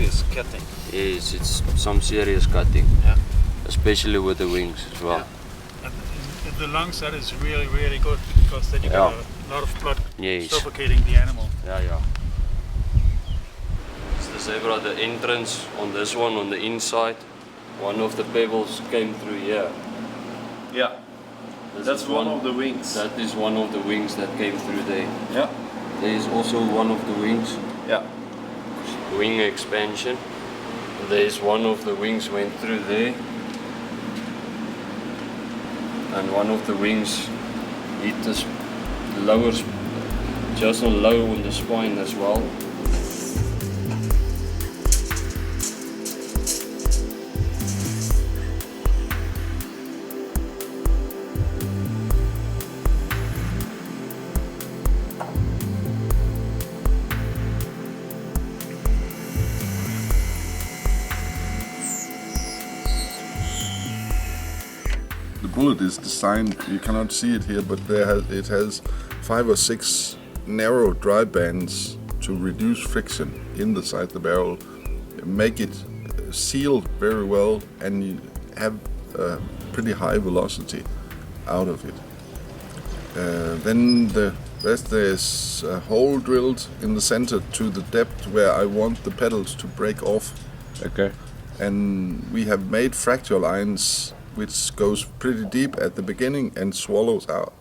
serious cutting. Yes, it's some serious cutting. Yeah. Especially with the wings as well. Yeah. And in the lungs, that is really, really good because then you get a lot of blood suffocating the animal. Yeah. It's the zebra, the entrance on this one on the inside. One of the pebbles came through here. Yeah. That's one of the wings. That is one of the wings that came through there. Yeah. There is also one of the wings. Yeah. Wing expansion. There's one of the wings went through there. And one of the wings hit the lower, just low on the spine as well. The bullet is designed, you cannot see it here, but it has 5 or 6 narrow dry bands to reduce friction inside the barrel, make it seal very well, and you have a pretty high velocity out of it. Then the rest, there's a hole drilled in the center to the depth where I want the petals to break off. Okay. And we have made fracture lines which goes pretty deep at the beginning and swallows out.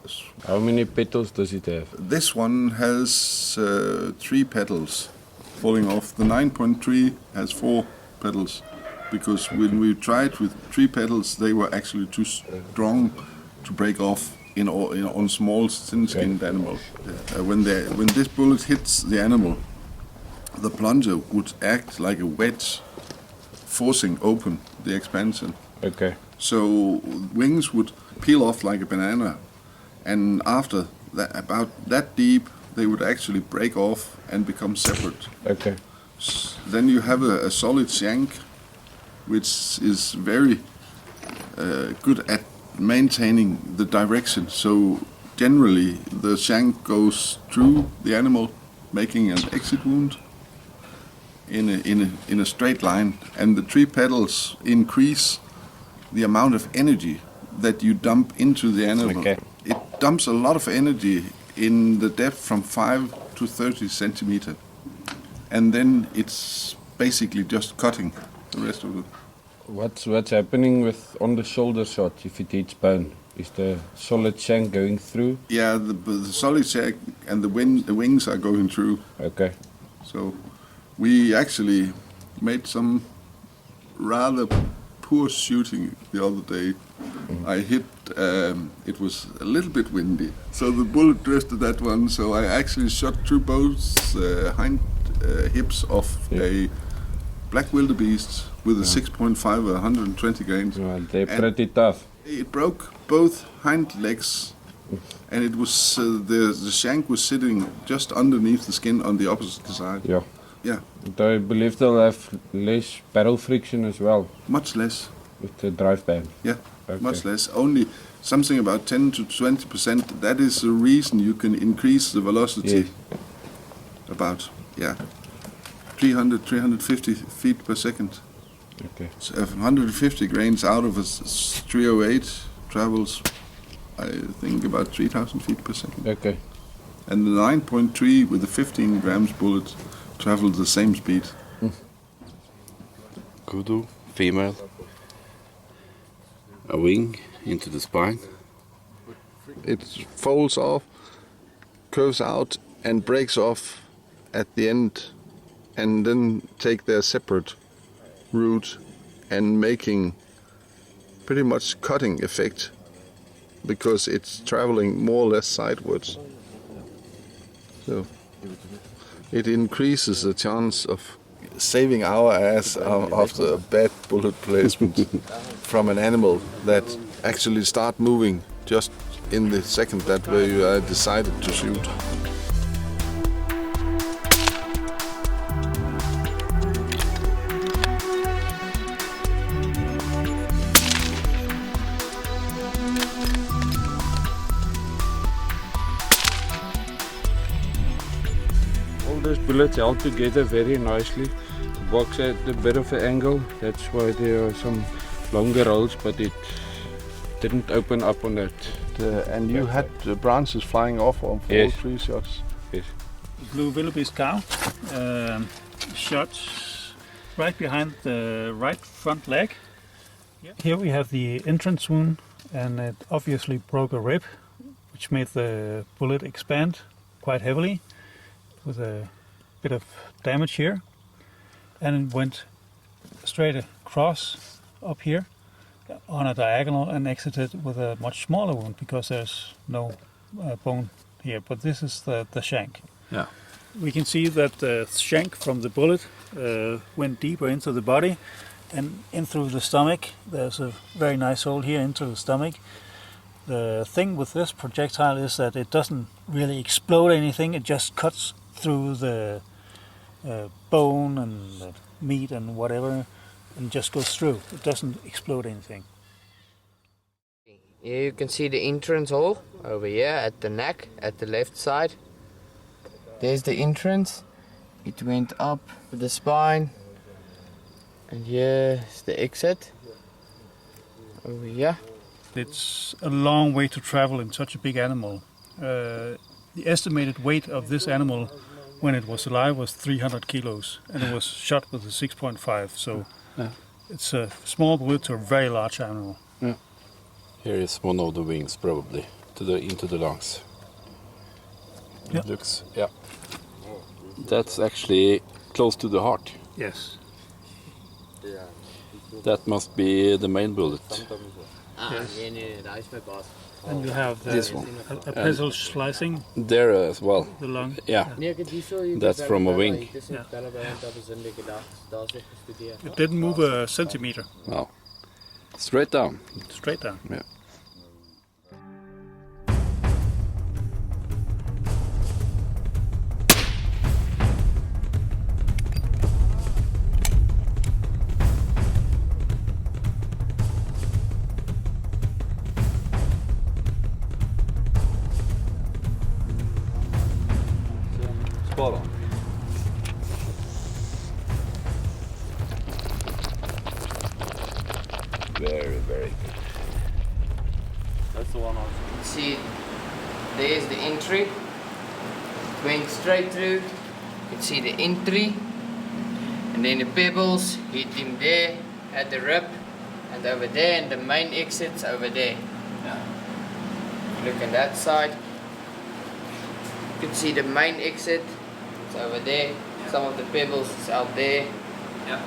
How many petals does it have? This one has 3 petals falling off. The 9.3 has 4 petals because when we tried with 3 petals, they were actually too strong to break off on small thin-skinned animals. When this bullet hits the animal, the plunger would act like a wedge, forcing open the expansion. Okay. So wings would peel off like a banana, and after that, about that deep, they would actually break off and become separate. Okay. Then you have a solid shank, which is very good at maintaining the direction. So generally, the shank goes through the animal, making an exit wound in a straight line, and the 3 petals increase the amount of energy that you dump into the animal. Okay. It dumps a lot of energy in the depth from 5 to 30 centimeter. And then it's basically just cutting the rest of it. What's happening on the shoulder shot if it hits bone? Is the solid shank going through? Yeah, the solid shank and the wings are going through. Okay. So we actually made some rather poor shooting the other day. I hit, it was a little bit windy, so the bullet drifted that one, so I actually shot through both hind hips of a black wildebeest with a 6.5 or 120 grains. Well, they're pretty tough. It broke both hind legs, and it was the shank was sitting just underneath the skin on the opposite side. Yeah. Yeah. But I believe they'll have less barrel friction as well. Much less. With the drive band. Yeah, okay. Much less. Only something about 10 to 20%. That is the reason you can increase the velocity. Yeah. About 300, 350 feet per second. Okay. So if 150 grains out of a 308 travels, I think about 3,000 feet per second. Okay. And the 9.3 with the 15 grams bullet traveled the same speed. Kudu, female. A wing into the spine. It folds off, curves out, and breaks off at the end, and then take their separate route and making pretty much cutting effect because it's traveling more or less sideways. So it increases the chance of saving our ass after a bad bullet placement from an animal that actually start moving just in the second that we decided to shoot. All those bullets held together very nicely. box at a bit of an angle. That's why there are some longer holes, but it didn't open up on that. And you had the branches flying off of all 3 shots? Yes. Blue wildebeest cow, shot right behind the right front leg. Here we have the entrance wound, and it obviously broke a rib, which made the bullet expand quite heavily with a bit of damage here. And it went straight across up here on a diagonal and exited with a much smaller wound because there's no bone here. But this is the shank. Yeah. We can see that the shank from the bullet went deeper into the body and in through the stomach. There's a very nice hole here into the stomach. The thing with this projectile is that it doesn't really explode anything. It just cuts through the bone and the meat and whatever, and just goes through. It doesn't explode anything. Here you can see the entrance hole over here at the neck, at the left side. There's the entrance. It went up the spine, and here's the exit over here. It's a long way to travel in such a big animal. The estimated weight of this animal when it was alive was 300 kilos, and it was shot with a 6.5. So it's a small bullet to a very large animal. Yeah. Here is one of the wings, probably into the lungs. Yeah. It looks, yeah. That's actually close to the heart. Yes. That must be the main bullet. Yes. And you have This one. a pestle slicing There as well. the lung. Yeah. That's from a wing. It didn't move a centimeter. Wow. Straight down. Straight down. Yeah. Spot on. Very, very good. That's the one also. See, there's the entry. Went straight through. You can see the entry. And then the pebbles hit him there at the rib and over there, and the main exit's over there. Look at that side. You can see the main exit. It's over there. Some of the pebbles is out there. Yeah.